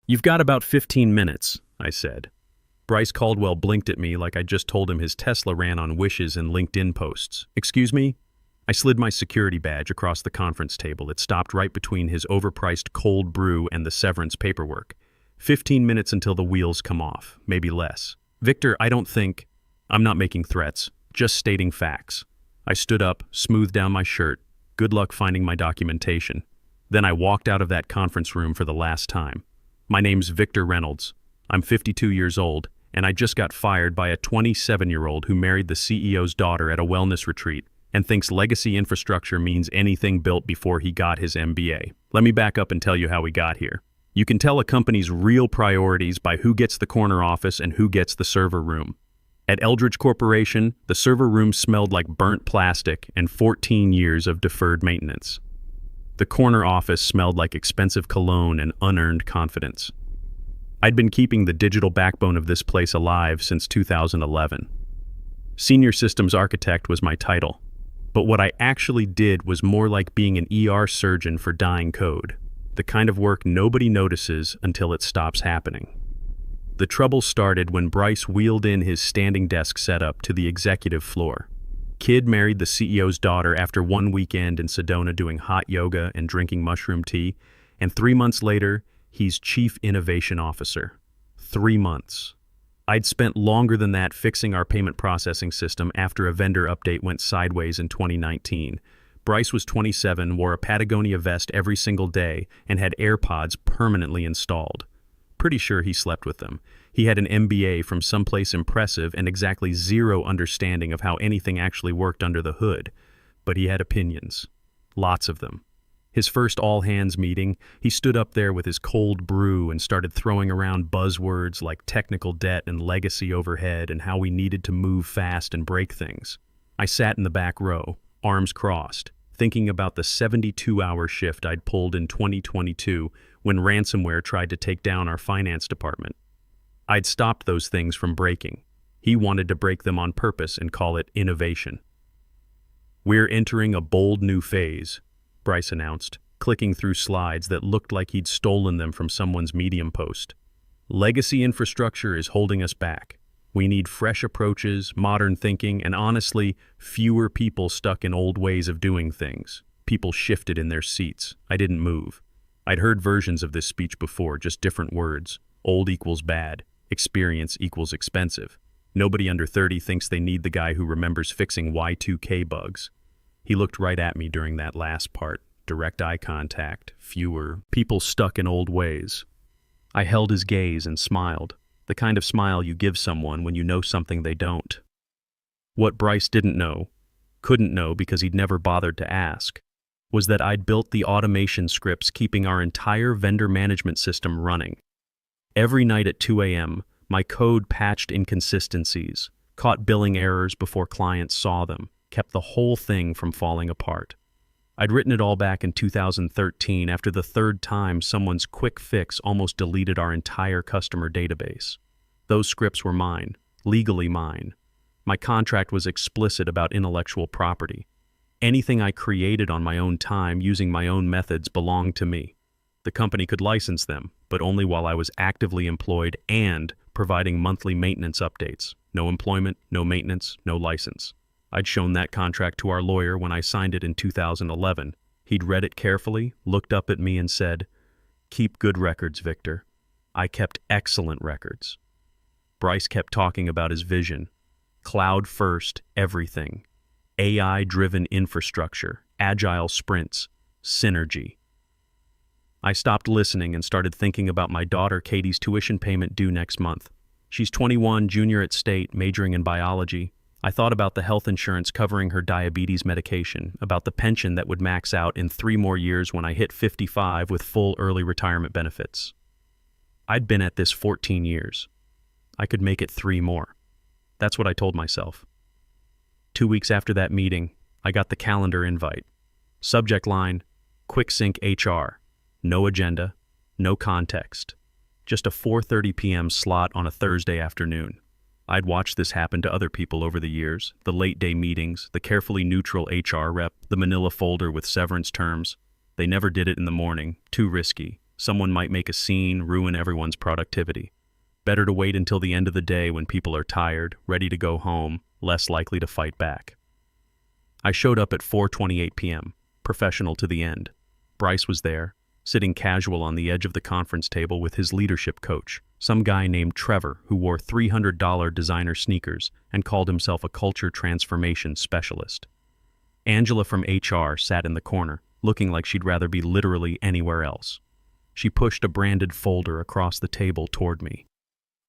"You've got about 15 minutes, I said. Bryce Caldwell blinked at me like I just told him his Tesla ran on wishes and LinkedIn posts. "Excuse me?" I slid my security badge across the conference table. It stopped right between his overpriced cold brew and the severance paperwork. 15 minutes until the wheels come off, maybe less. "Victor, I don't think—" "I'm not making threats, just stating facts." I stood up, smoothed down my shirt. Good luck finding my documentation. Then I walked out of that conference room for the last time. "My name's Victor Reynolds. I'm 52 years old, and I just got fired by a 27-year-old who married the CEO's daughter at a wellness retreat and thinks legacy infrastructure means anything built before he got his MBA. Let me back up and tell you how we got here. You can tell a company's real priorities by who gets the corner office and who gets the server room. At Eldridge Corporation, the server room smelled like burnt plastic and 14 years of deferred maintenance. The corner office smelled like expensive cologne and unearned confidence. I'd been keeping the digital backbone of this place alive since 2011. Senior Systems Architect was my title, but what I actually did was more like being an ER surgeon for dying code, the kind of work nobody notices until it stops happening. The trouble started when Bryce wheeled in his standing desk setup to the executive floor. Kid married the CEO's daughter after one weekend in Sedona doing hot yoga and drinking mushroom tea, and 3 months later, he's Chief Innovation Officer. 3 months. I'd spent longer than that fixing our payment processing system after a vendor update went sideways in 2019. Bryce was 27, wore a Patagonia vest every single day, and had AirPods permanently installed. Pretty sure he slept with them. He had an MBA from someplace impressive and exactly zero understanding of how anything actually worked under the hood. But he had opinions. Lots of them. His first all-hands meeting, he stood up there with his cold brew and started throwing around buzzwords like technical debt and legacy overhead and how we needed to move fast and break things. I sat in the back row, arms crossed, thinking about the 72-hour shift I'd pulled in 2022 when ransomware tried to take down our finance department. I'd stopped those things from breaking. He wanted to break them on purpose and call it innovation. "We're entering a bold new phase," Bryce announced, clicking through slides that looked like he'd stolen them from someone's Medium post. "Legacy infrastructure is holding us back. We need fresh approaches, modern thinking, and honestly, fewer people stuck in old ways of doing things." People shifted in their seats. I didn't move. I'd heard versions of this speech before, just different words. Old equals bad. Experience equals expensive. Nobody under 30 thinks they need the guy who remembers fixing Y2K bugs. He looked right at me during that last part. Direct eye contact, fewer people stuck in old ways. I held his gaze and smiled, the kind of smile you give someone when you know something they don't. What Bryce didn't know, couldn't know because he'd never bothered to ask, was that I'd built the automation scripts keeping our entire vendor management system running. Every night at 2 a.m., my code patched inconsistencies, caught billing errors before clients saw them, kept the whole thing from falling apart. I'd written it all back in 2013 after the third time someone's quick fix almost deleted our entire customer database. Those scripts were mine, legally mine. My contract was explicit about intellectual property. Anything I created on my own time using my own methods belonged to me. The company could license them, but only while I was actively employed and providing monthly maintenance updates. No employment, no maintenance, no license. I'd shown that contract to our lawyer when I signed it in 2011. He'd read it carefully, looked up at me and said, "Keep good records, Victor." I kept excellent records. Bryce kept talking about his vision. Cloud first, everything. AI-driven infrastructure, agile sprints, synergy. I stopped listening and started thinking about my daughter Katie's tuition payment due next month. She's 21, junior at State, majoring in biology. I thought about the health insurance covering her diabetes medication, about the pension that would max out in 3 more years when I hit 55 with full early retirement benefits. I'd been at this 14 years. I could make it 3 more. That's what I told myself. 2 weeks after that meeting, I got the calendar invite. Subject line, Quick Sync HR. No agenda, no context. Just a 4:30 p.m. slot on a Thursday afternoon. I'd watched this happen to other people over the years, the late-day meetings, the carefully neutral HR rep, the manila folder with severance terms. They never did it in the morning, too risky. Someone might make a scene, ruin everyone's productivity. Better to wait until the end of the day when people are tired, ready to go home, less likely to fight back. I showed up at 4:28 p.m., professional to the end. Bryce was there, sitting casual on the edge of the conference table with his leadership coach, some guy named Trevor who wore $300 designer sneakers and called himself a culture transformation specialist. Angela from HR sat in the corner, looking like she'd rather be literally anywhere else. She pushed a branded folder across the table toward me.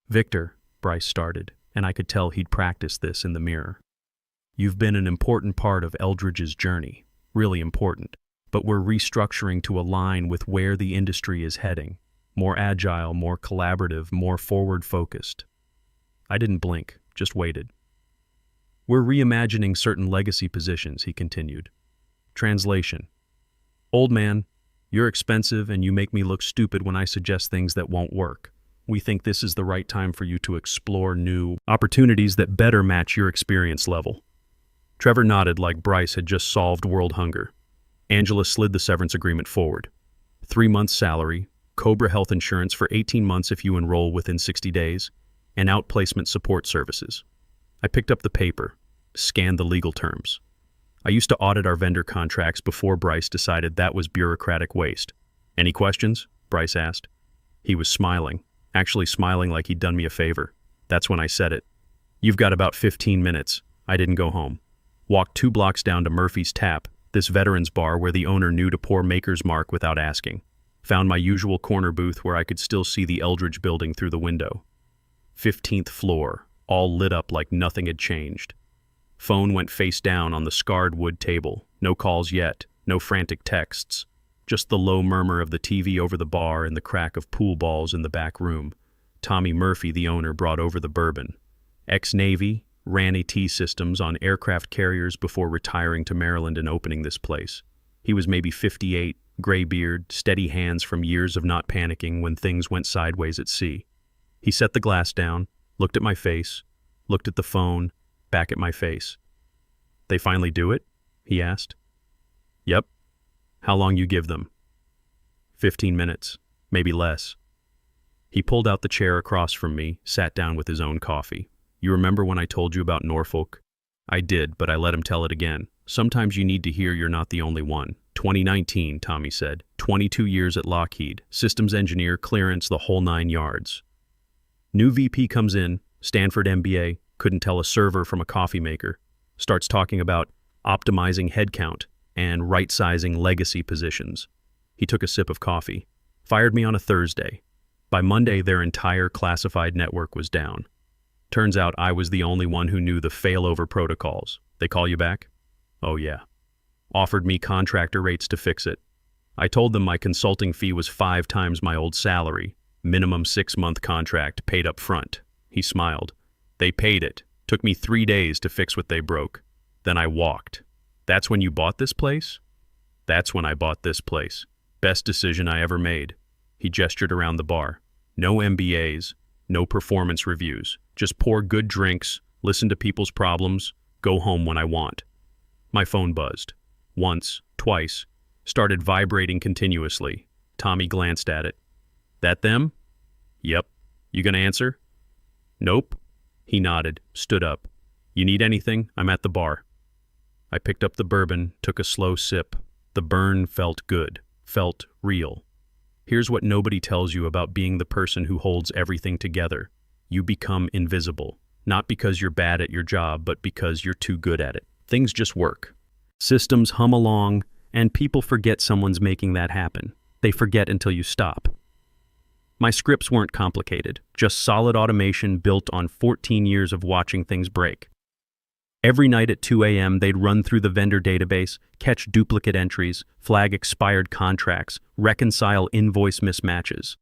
"Victor," Bryce started, and I could tell he'd practiced this in the mirror. "You've been an important part of Eldridge's journey, really important, but we're restructuring to align with where the industry is heading. More agile, more collaborative, more forward-focused." I didn't blink, just waited. "We're reimagining certain legacy positions," he continued. Translation: "Old man, you're expensive and you make me look stupid when I suggest things that won't work. We think this is the right time for you to explore new opportunities that better match your experience level." Trevor nodded like Bryce had just solved world hunger. Angela slid the severance agreement forward. 3 months salary, Cobra health insurance for 18 months if you enroll within 60 days, and outplacement support services. I picked up the paper, scanned the legal terms. I used to audit our vendor contracts before Bryce decided that was bureaucratic waste. "Any questions?" Bryce asked. He was smiling, actually smiling like he'd done me a favor. That's when I said it. "You've got about 15 minutes. I didn't go home. Walked 2 blocks down to Murphy's Tap, this veterans bar where the owner knew to pour Maker's Mark without asking. Found my usual corner booth where I could still see the Eldridge building through the window. 15th floor, all lit up like nothing had changed. Phone went face down on the scarred wood table. No calls yet, no frantic texts. Just the low murmur of the TV over the bar and the crack of pool balls in the back room. Tommy Murphy, the owner, brought over the bourbon. Ex-Navy, ran AT systems on aircraft carriers before retiring to Maryland and opening this place. He was maybe 58, gray beard, steady hands from years of not panicking when things went sideways at sea. He set the glass down, looked at my face, looked at the phone, back at my face. "They finally do it?" he asked. "Yep." "How long you give them?" 15 minutes, maybe less. He pulled out the chair across from me, sat down with his own coffee. "You remember when I told you about Norfolk?" I did, but I let him tell it again. "Sometimes you need to hear you're not the only one." 2019, Tommy said. 22 years at Lockheed, systems engineer, clearance, the whole 9 yards. New VP comes in, Stanford MBA, couldn't tell a server from a coffee maker. Starts talking about optimizing headcount and right-sizing legacy positions. He took a sip of coffee. Fired me on a Thursday. By Monday, their entire classified network was down. Turns out I was the only one who knew the failover protocols. "They call you back?" "Oh yeah." Offered me contractor rates to fix it. I told them my consulting fee was 5 times my old salary, minimum 6-month contract paid up front. He smiled. "They paid it. Took me 3 days to fix what they broke. Then I walked." "That's when you bought this place?" "That's when I bought this place. Best decision I ever made." He gestured around the bar. "No MBAs, no performance reviews. Just pour good drinks, listen to people's problems, go home when I want." My phone buzzed. Once, twice, started vibrating continuously. Tommy glanced at it. "That them?" "Yep. You gonna answer?" "Nope." He nodded, stood up. "You need anything? I'm at the bar." I picked up the bourbon, took a slow sip. The burn felt good, felt real. Here's what nobody tells you about being the person who holds everything together. You become invisible, not because you're bad at your job, but because you're too good at it. Things just work. Systems hum along, and people forget someone's making that happen. They forget until you stop. My scripts weren't complicated, just solid automation built on 14 years of watching things break. Every night at 2 a.m., they'd run through the vendor database, catch duplicate entries, flag expired contracts, reconcile invoice mismatches.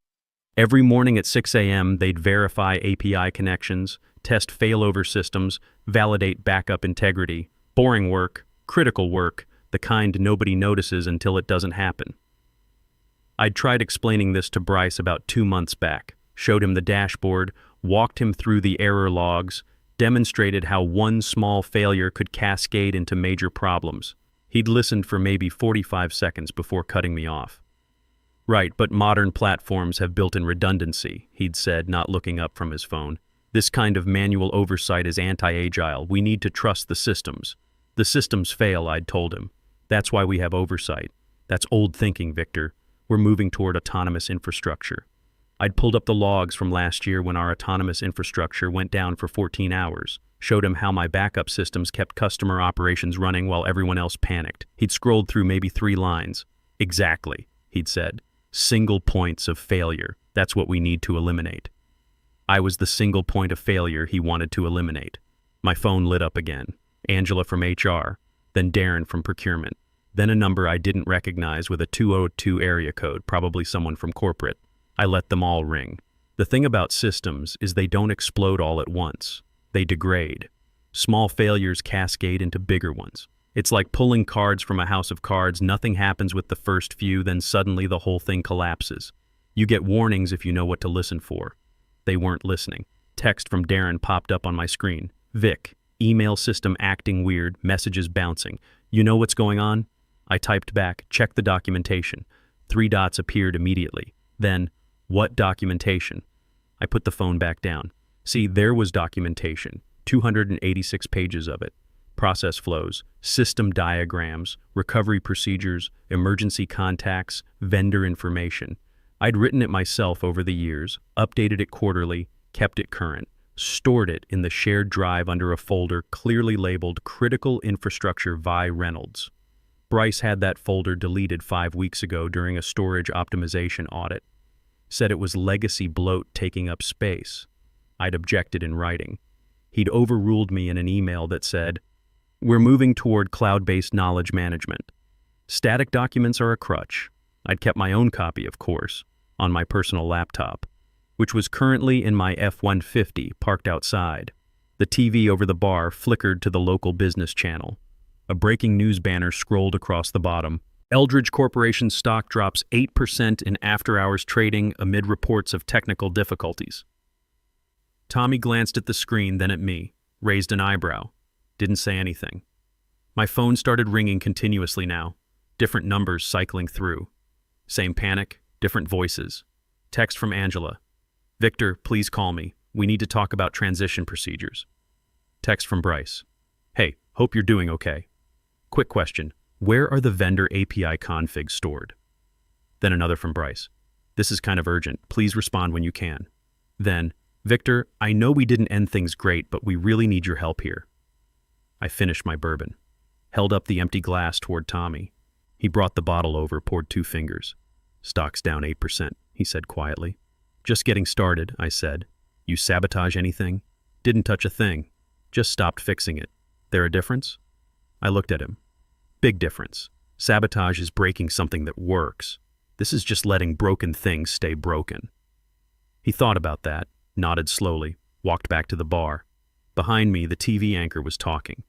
Every morning at 6 a.m., they'd verify API connections, test failover systems, validate backup integrity. Boring work, critical work, the kind nobody notices until it doesn't happen. I'd tried explaining this to Bryce about 2 months back, showed him the dashboard, walked him through the error logs, demonstrated how one small failure could cascade into major problems. He'd listened for maybe 45 seconds before cutting me off. Right, but modern platforms have built-in redundancy, he'd said, not looking up from his phone. This kind of manual oversight is anti-agile. We need to trust the systems. The systems fail, I'd told him. That's why we have oversight. That's old thinking, Victor. We're moving toward autonomous infrastructure. I'd pulled up the logs from last year when our autonomous infrastructure went down for 14 hours, showed him how my backup systems kept customer operations running while everyone else panicked. He'd scrolled through maybe 3 lines. Exactly, he'd said. Single points of failure. That's what we need to eliminate. I was the single point of failure he wanted to eliminate. My phone lit up again. Angela from HR, then Darren from procurement, then a number I didn't recognize with a 202 area code, probably someone from corporate. I let them all ring. The thing about systems is they don't explode all at once. They degrade. Small failures cascade into bigger ones. It's like pulling cards from a house of cards. Nothing happens with the first few, then suddenly the whole thing collapses. You get warnings if you know what to listen for. They weren't listening. Text from Darren popped up on my screen. Vic, email system acting weird, messages bouncing. You know what's going on? I typed back, check the documentation. 3 dots appeared immediately. Then, what documentation? I put the phone back down. See, there was documentation, 286 pages of it. Process flows, system diagrams, recovery procedures, emergency contacts, vendor information. I'd written it myself over the years, updated it quarterly, kept it current, stored it in the shared drive under a folder clearly labeled Critical Infrastructure Vi Reynolds. Bryce had that folder deleted 5 weeks ago during a storage optimization audit. Said it was legacy bloat taking up space. I'd objected in writing. He'd overruled me in an email that said, "We're moving toward cloud-based knowledge management. Static documents are a crutch." I'd kept my own copy, of course, on my personal laptop, which was currently in my F-150 parked outside. The TV over the bar flickered to the local business channel. A breaking news banner scrolled across the bottom. Eldridge Corporation stock drops 8% in after-hours trading amid reports of technical difficulties. Tommy glanced at the screen, then at me, raised an eyebrow, didn't say anything. My phone started ringing continuously now, different numbers cycling through. Same panic, different voices. Text from Angela. "Victor, please call me. We need to talk about transition procedures." Text from Bryce. "Hey, hope you're doing okay. Quick question. Where are the vendor API configs stored?" Then another from Bryce. "This is kind of urgent. Please respond when you can." Then, "Victor, I know we didn't end things great, but we really need your help here." I finished my bourbon, held up the empty glass toward Tommy. He brought the bottle over, poured 2 fingers. "Stock's down 8%, he said quietly. "Just getting started," I said. "You sabotage anything?" "Didn't touch a thing. Just stopped fixing it. There a difference?" I looked at him. Big difference. Sabotage is breaking something that works. This is just letting broken things stay broken. He thought about that, nodded slowly, walked back to the bar. Behind me, the TV anchor was talking.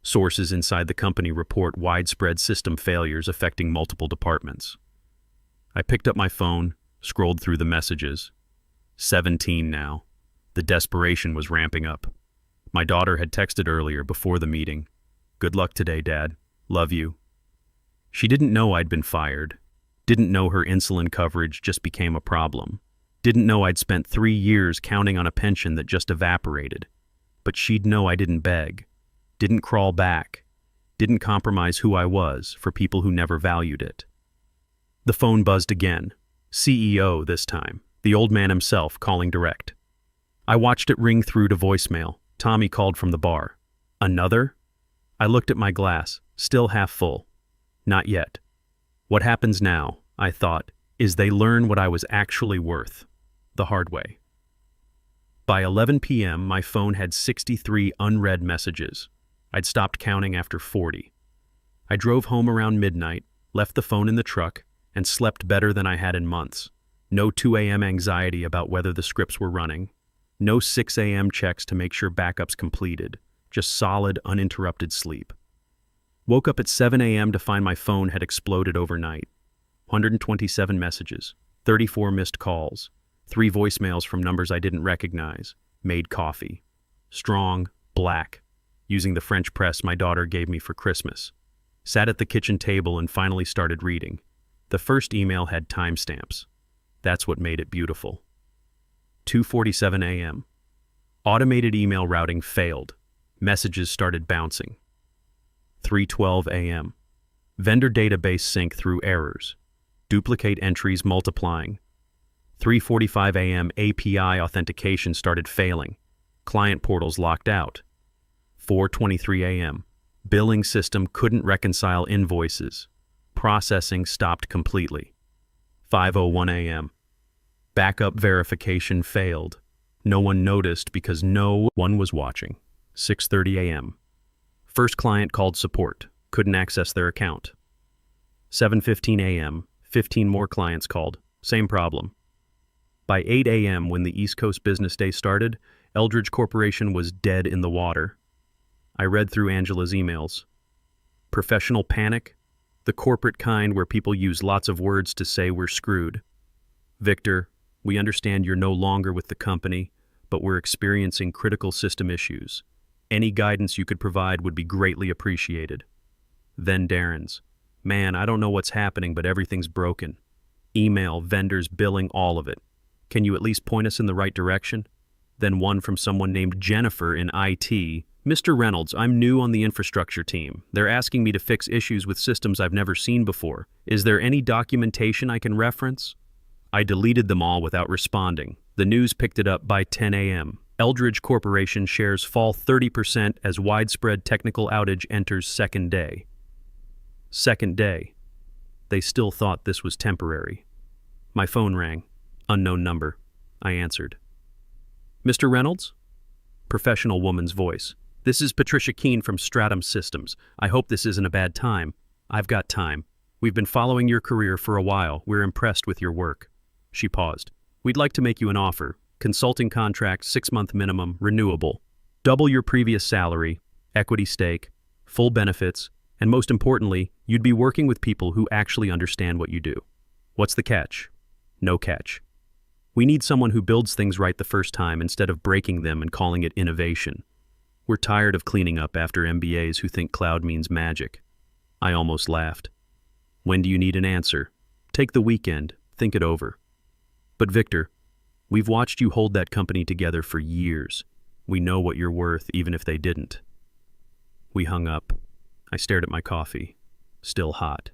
Sources inside the company report widespread system failures affecting multiple departments. I picked up my phone, scrolled through the messages. 17 now. The desperation was ramping up. My daughter had texted earlier before the meeting. "Good luck today, Dad. Love you." She didn't know I'd been fired. Didn't know her insulin coverage just became a problem. Didn't know I'd spent 3 years counting on a pension that just evaporated. But she'd know I didn't beg. Didn't crawl back. Didn't compromise who I was for people who never valued it. The phone buzzed again. CEO this time. The old man himself calling direct. I watched it ring through to voicemail. Tommy called from the bar. "Another?" I looked at my glass, still half full. Not yet. What happens now, I thought, is they learn what I was actually worth. The hard way. By 11 p.m., my phone had 63 unread messages. I'd stopped counting after 40. I drove home around midnight, left the phone in the truck, and slept better than I had in months. No 2 a.m. anxiety about whether the scripts were running. No 6 a.m. checks to make sure backups completed. Just solid, uninterrupted sleep. Woke up at 7 a.m. to find my phone had exploded overnight. 127 messages, 34 missed calls, 3 voicemails from numbers I didn't recognize. Made coffee. Strong, black, using the French press my daughter gave me for Christmas. Sat at the kitchen table and finally started reading. The first email had timestamps. That's what made it beautiful. 2:47 a.m. Automated email routing failed. Messages started bouncing. 3:12 a.m. Vendor database sync through errors. Duplicate entries multiplying. 3:45 a.m. API authentication started failing. Client portals locked out. 4:23 a.m. Billing system couldn't reconcile invoices. Processing stopped completely. 5:01 a.m. Backup verification failed. No one noticed because no one was watching. 6:30 a.m. First client called support. Couldn't access their account. 7:15 a.m. 15 more clients called. Same problem. By 8 a.m. when the East Coast business day started, Eldridge Corporation was dead in the water. I read through Angela's emails. Professional panic, the corporate kind where people use lots of words to say we're screwed. Victor, we understand you're no longer with the company, but we're experiencing critical system issues. Any guidance you could provide would be greatly appreciated. Then Darren's. Man, I don't know what's happening, but everything's broken. Email, vendors, billing, all of it. Can you at least point us in the right direction? Then one from someone named Jennifer in IT. Mr. Reynolds, I'm new on the infrastructure team. They're asking me to fix issues with systems I've never seen before. Is there any documentation I can reference? I deleted them all without responding. The news picked it up by 10 a.m. Eldridge Corporation shares fall 30% as widespread technical outage enters second day. Second day. They still thought this was temporary. My phone rang. Unknown number. I answered. Mr. Reynolds? Professional woman's voice. This is Patricia Keene from Stratum Systems. I hope this isn't a bad time. I've got time. We've been following your career for a while. We're impressed with your work. She paused. We'd like to make you an offer. Consulting contract, 6-month minimum, renewable. Double your previous salary, equity stake, full benefits, and most importantly, you'd be working with people who actually understand what you do. What's the catch? No catch. We need someone who builds things right the first time instead of breaking them and calling it innovation. We're tired of cleaning up after MBAs who think cloud means magic. I almost laughed. When do you need an answer? Take the weekend, think it over. But Victor, we've watched you hold that company together for years. We know what you're worth, even if they didn't. We hung up. I stared at my coffee. Still hot.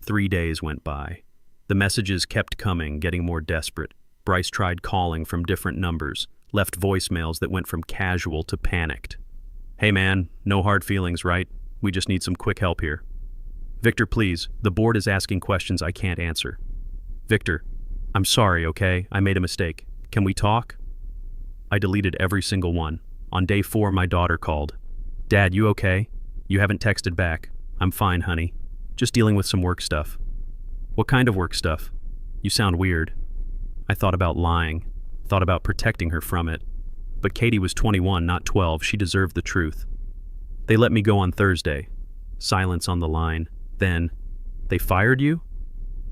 3 days went by. The messages kept coming, getting more desperate. Bryce tried calling from different numbers, left voicemails that went from casual to panicked. Hey man, no hard feelings, right? We just need some quick help here. Victor, please, the board is asking questions I can't answer. Victor, I'm sorry, okay? I made a mistake. Can we talk? I deleted every single one. On day 4, my daughter called. Dad, you okay? You haven't texted back. I'm fine, honey. Just dealing with some work stuff. What kind of work stuff? You sound weird. I thought about lying, thought about protecting her from it. But Katie was 21, not 12. She deserved the truth. They let me go on Thursday. Silence on the line. Then, they fired you?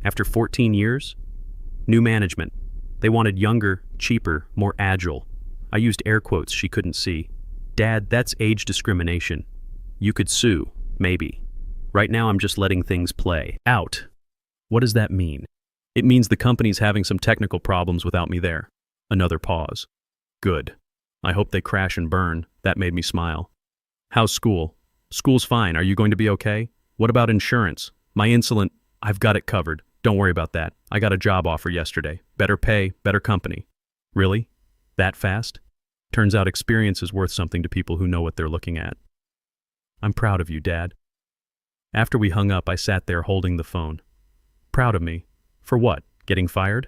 After 14 years? New management. They wanted younger, cheaper, more agile. I used air quotes she couldn't see. Dad, that's age discrimination. You could sue, maybe. Right now I'm just letting things play out. What does that mean? It means the company's having some technical problems without me there. Another pause. Good. I hope they crash and burn. That made me smile. How's school? School's fine. Are you going to be okay? What about insurance? My insulin, I've got it covered. Don't worry about that. I got a job offer yesterday. Better pay, better company. Really? That fast? Turns out experience is worth something to people who know what they're looking at. I'm proud of you, Dad. After we hung up, I sat there holding the phone. Proud of me? For what? Getting fired?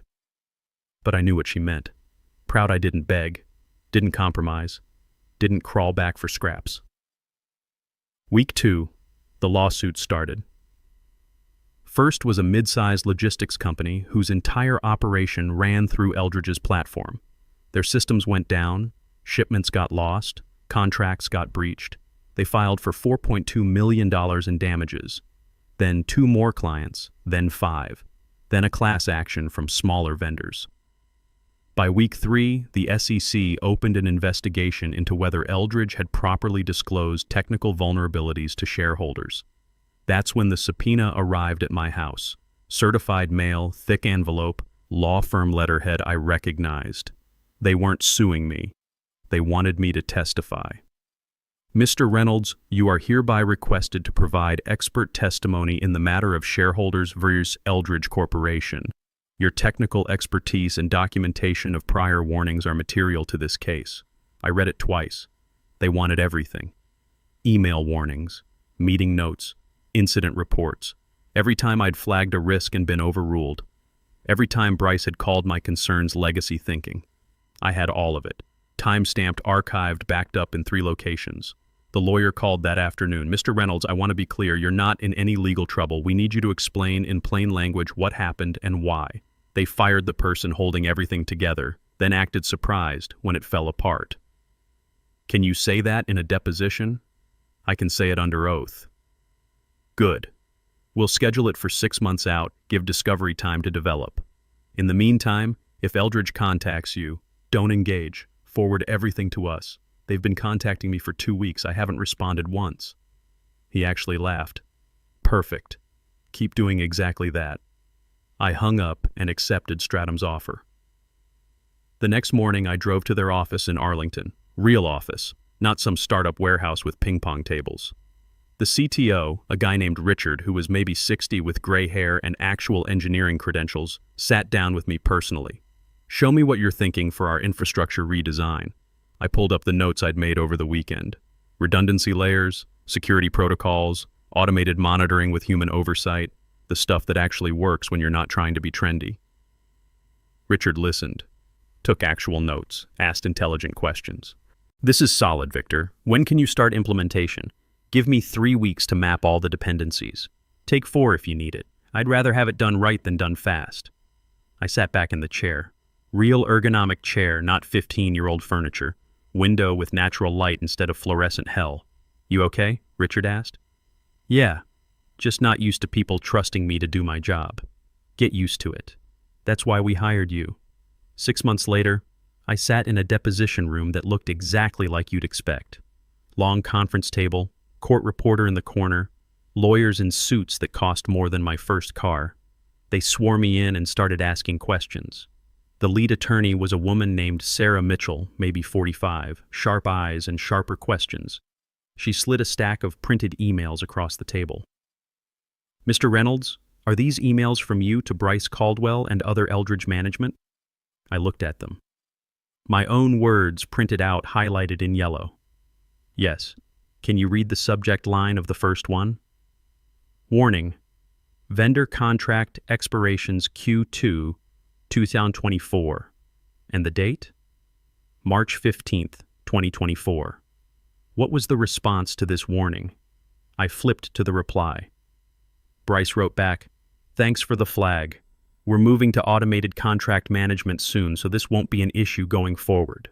But I knew what she meant. Proud I didn't beg, didn't compromise, didn't crawl back for scraps. Week 2, the lawsuit started. First was a mid-sized logistics company whose entire operation ran through Eldridge's platform. Their systems went down, shipments got lost, contracts got breached. They filed for $4.2 million in damages. Then 2 more clients, then 5. Then a class action from smaller vendors. By week 3, the SEC opened an investigation into whether Eldridge had properly disclosed technical vulnerabilities to shareholders. That's when the subpoena arrived at my house. Certified mail, thick envelope, law firm letterhead I recognized. They weren't suing me. They wanted me to testify. Mr. Reynolds, you are hereby requested to provide expert testimony in the matter of shareholders versus Eldridge Corporation. Your technical expertise and documentation of prior warnings are material to this case. I read it twice. They wanted everything. Email warnings, meeting notes, incident reports. Every time I'd flagged a risk and been overruled. Every time Bryce had called my concerns legacy thinking. I had all of it. Time-stamped, archived, backed up in 3 locations. The lawyer called that afternoon. Mr. Reynolds, I want to be clear, you're not in any legal trouble. We need you to explain in plain language what happened and why. They fired the person holding everything together, then acted surprised when it fell apart. Can you say that in a deposition? I can say it under oath. Good. We'll schedule it for 6 months out, give discovery time to develop. In the meantime, if Eldridge contacts you, don't engage. Forward everything to us. They've been contacting me for 2 weeks. I haven't responded once. He actually laughed. Perfect. Keep doing exactly that. I hung up and accepted Stratham's offer. The next morning, I drove to their office in Arlington. Real office, not some startup warehouse with ping-pong tables. The CTO, a guy named Richard, who was maybe 60 with gray hair and actual engineering credentials, sat down with me personally. Show me what you're thinking for our infrastructure redesign. I pulled up the notes I'd made over the weekend. Redundancy layers, security protocols, automated monitoring with human oversight, the stuff that actually works when you're not trying to be trendy. Richard listened, took actual notes, asked intelligent questions. This is solid, Victor. When can you start implementation? Give me 3 weeks to map all the dependencies. Take 4 if you need it. I'd rather have it done right than done fast. I sat back in the chair. Real ergonomic chair, not 15-year-old furniture. Window with natural light instead of fluorescent hell. You okay? Richard asked. Yeah, just not used to people trusting me to do my job. Get used to it. That's why we hired you. 6 months later, I sat in a deposition room that looked exactly like you'd expect. Long conference table, court reporter in the corner, lawyers in suits that cost more than my first car. They swore me in and started asking questions. The lead attorney was a woman named Sarah Mitchell, maybe 45, sharp eyes and sharper questions. She slid a stack of printed emails across the table. Mr. Reynolds, are these emails from you to Bryce Caldwell and other Eldridge management? I looked at them. My own words printed out, highlighted in yellow. Yes. Can you read the subject line of the first one? Warning. Vendor contract expirations Q2 2024. And the date? March 15th, 2024. What was the response to this warning? I flipped to the reply. Bryce wrote back, "Thanks for the flag. We're moving to automated contract management soon, so this won't be an issue going forward."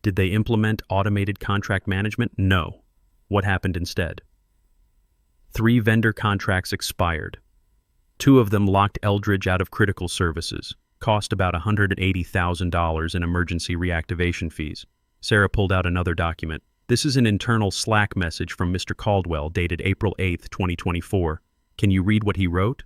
Did they implement automated contract management? No. What happened instead? 3 vendor contracts expired. 2 of them locked Eldridge out of critical services, cost about $180,000 in emergency reactivation fees. Sarah pulled out another document. This is an internal Slack message from Mr. Caldwell dated April 8th, 2024. Can you read what he wrote?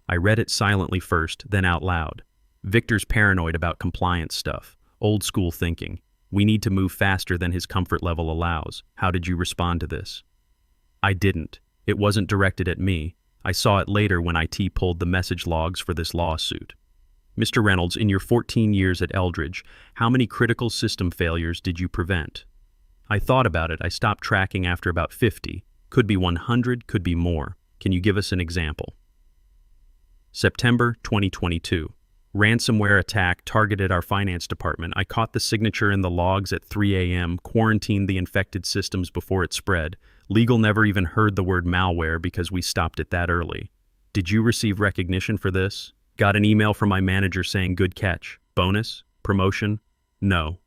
I read it silently first, then out loud. Victor's paranoid about compliance stuff. Old school thinking. We need to move faster than his comfort level allows. How did you respond to this? I didn't. It wasn't directed at me. I saw it later when IT pulled the message logs for this lawsuit. Mr. Reynolds, in your 14 years at Eldridge, how many critical system failures did you prevent? I thought about it. I stopped tracking after about 50. Could be 100, could be more. Can you give us an example? September 2022. Ransomware attack targeted our finance department. I caught the signature in the logs at 3 a.m., quarantined the infected systems before it spread. Legal never even heard the word malware because we stopped it that early. Did you receive recognition for this? Got an email from my manager saying good catch. Bonus? Promotion? No.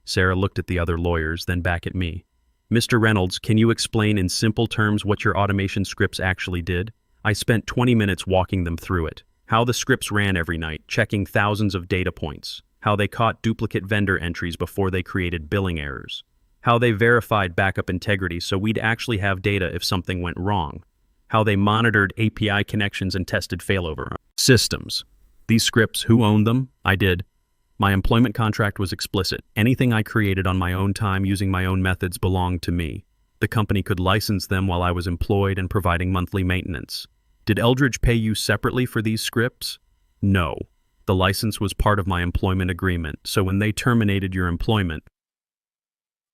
Sarah looked at the other lawyers, then back at me. Mr. Reynolds, can you explain in simple terms what your automation scripts actually did? I spent 20 minutes walking them through it. How the scripts ran every night, checking thousands of data points. How they caught duplicate vendor entries before they created billing errors. How they verified backup integrity so we'd actually have data if something went wrong. how they monitored API connections and tested failover. Systems. These scripts, who owned them? I did. My employment contract was explicit. Anything I created on my own time using my own methods belonged to me. The company could license them while I was employed and providing monthly maintenance. Did Eldridge pay you separately for these scripts? No. The license was part of my employment agreement, so when they terminated your employment,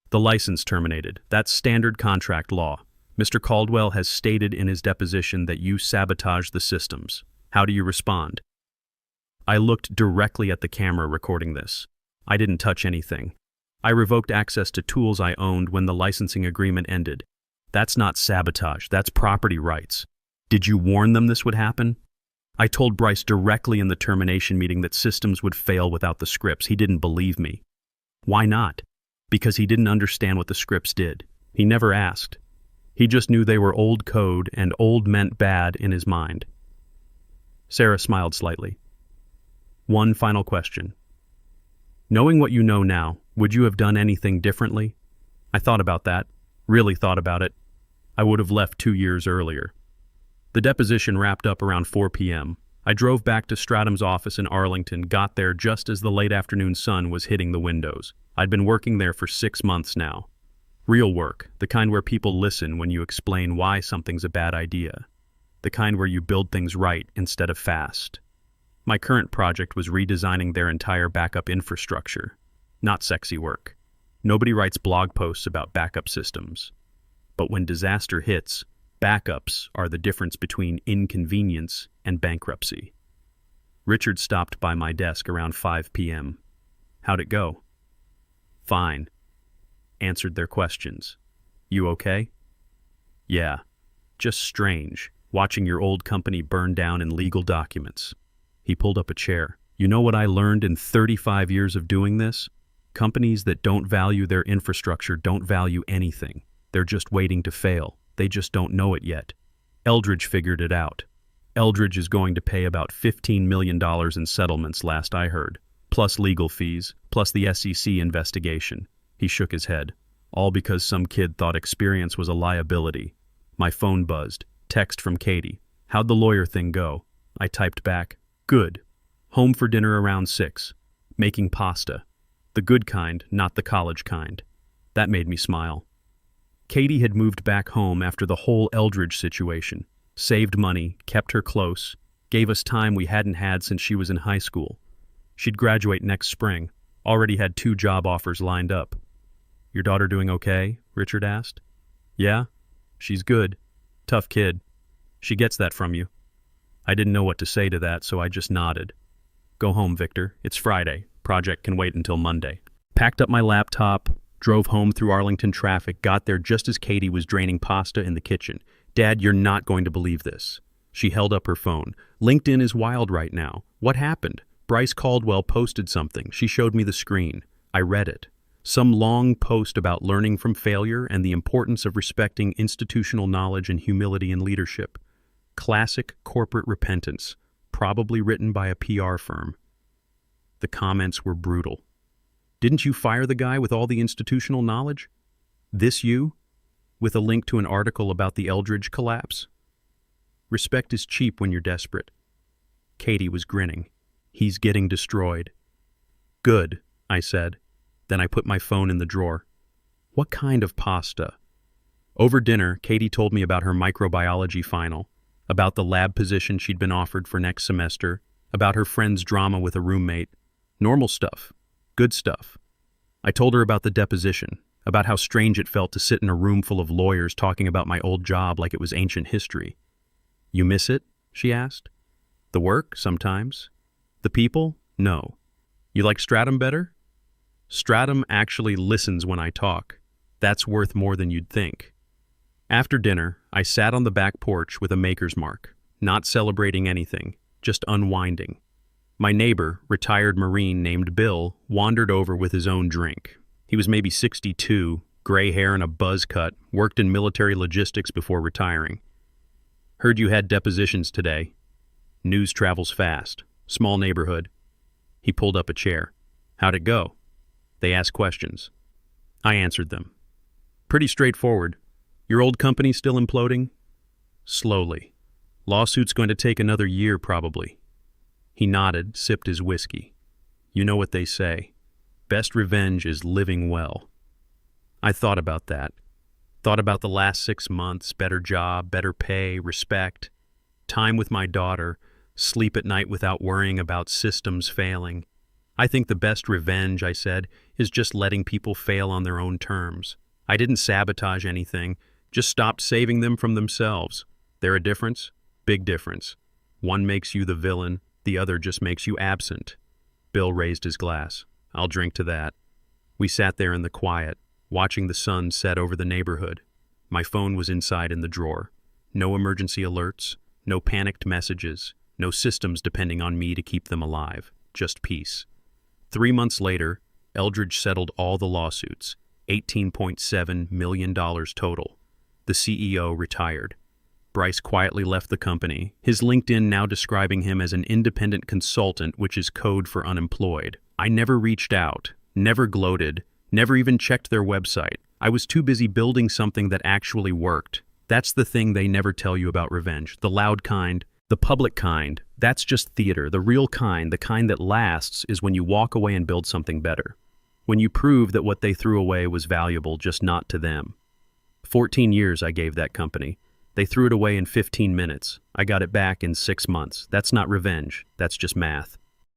the license terminated. That's standard contract law. Mr. Caldwell has stated in his deposition that you sabotaged the systems. How do you respond? I looked directly at the camera recording this. I didn't touch anything. I revoked access to tools I owned when the licensing agreement ended. That's not sabotage, that's property rights. Did you warn them this would happen? I told Bryce directly in the termination meeting that systems would fail without the scripts. He didn't believe me. Why not? Because he didn't understand what the scripts did. He never asked. He just knew they were old code, and old meant bad in his mind. Sarah smiled slightly. One final question. Knowing what you know now, would you have done anything differently? I thought about that. Really thought about it. I would have left 2 years earlier. The deposition wrapped up around 4 p.m. I drove back to Stratham's office in Arlington, got there just as the late afternoon sun was hitting the windows. I'd been working there for 6 months now. Real work, the kind where people listen when you explain why something's a bad idea. The kind where you build things right instead of fast. My current project was redesigning their entire backup infrastructure. Not sexy work. Nobody writes blog posts about backup systems. But when disaster hits, backups are the difference between inconvenience and bankruptcy. Richard stopped by my desk around 5 p.m. How'd it go? Fine. Answered their questions. You okay? Yeah. Just strange, watching your old company burn down in legal documents. He pulled up a chair. You know what I learned in 35 years of doing this? Companies that don't value their infrastructure don't value anything. They're just waiting to fail. They just don't know it yet. Eldridge figured it out. Eldridge is going to pay about $15 million in settlements last I heard, plus legal fees, plus the SEC investigation. He shook his head. All because some kid thought experience was a liability. My phone buzzed. Text from Katie. How'd the lawyer thing go? I typed back. Good. Home for dinner around 6. Making pasta. The good kind, not the college kind. That made me smile. Katie had moved back home after the whole Eldridge situation. Saved money, kept her close, gave us time we hadn't had since she was in high school. She'd graduate next spring. Already had 2 job offers lined up. Your daughter doing okay? Richard asked. Yeah? She's good. Tough kid. She gets that from you. I didn't know what to say to that, so I just nodded. Go home, Victor. It's Friday. Project can wait until Monday. Packed up my laptop, drove home through Arlington traffic, got there just as Katie was draining pasta in the kitchen. Dad, you're not going to believe this. She held up her phone. LinkedIn is wild right now. What happened? Bryce Caldwell posted something. She showed me the screen. I read it. Some long post about learning from failure and the importance of respecting institutional knowledge and humility in leadership. Classic corporate repentance, probably written by a PR firm. The comments were brutal. Didn't you fire the guy with all the institutional knowledge? This you? With a link to an article about the Eldridge collapse? Respect is cheap when you're desperate. Katie was grinning. He's getting destroyed. Good, I said. Then I put my phone in the drawer. What kind of pasta? Over dinner, Katie told me about her microbiology final, about the lab position she'd been offered for next semester, about her friend's drama with a roommate. Normal stuff. Good stuff. I told her about the deposition, about how strange it felt to sit in a room full of lawyers talking about my old job like it was ancient history. You miss it? She asked. The work, sometimes. The people? No. You like Stratham better? Stratham actually listens when I talk. That's worth more than you'd think. After dinner, I sat on the back porch with a maker's mark, not celebrating anything, just unwinding. My neighbor, retired Marine named Bill, wandered over with his own drink. He was maybe 62, gray hair and a buzz cut, worked in military logistics before retiring. Heard you had depositions today. News travels fast. Small neighborhood. He pulled up a chair. How'd it go? They asked questions. I answered them. Pretty straightforward. Your old company still imploding? slowly. Lawsuit's going to take another year, probably. He nodded, sipped his whiskey. You know what they say. Best revenge is living well. I thought about that. Thought about the last 6 months, better job, better pay, respect, time with my daughter, sleep at night without worrying about systems failing. I think the best revenge, I said, is just letting people fail on their own terms. I didn't sabotage anything, just stopped saving them from themselves. There a difference? Big difference. One makes you the villain, the other just makes you absent. Bill raised his glass. I'll drink to that. We sat there in the quiet, watching the sun set over the neighborhood. My phone was inside in the drawer. No emergency alerts, no panicked messages, no systems depending on me to keep them alive. Just peace. 3 months later, Eldridge settled all the lawsuits, $18.7 million total. The CEO retired. Bryce quietly left the company, his LinkedIn now describing him as an independent consultant, which is code for unemployed. I never reached out, never gloated, never even checked their website. I was too busy building something that actually worked. That's the thing they never tell you about revenge. The loud kind, the public kind, that's just theater. The real kind, the kind that lasts, is when you walk away and build something better. When you prove that what they threw away was valuable, just not to them. 14 years I gave that company. They threw it away in 15 minutes. I got it back in 6 months. That's not revenge. That's just math.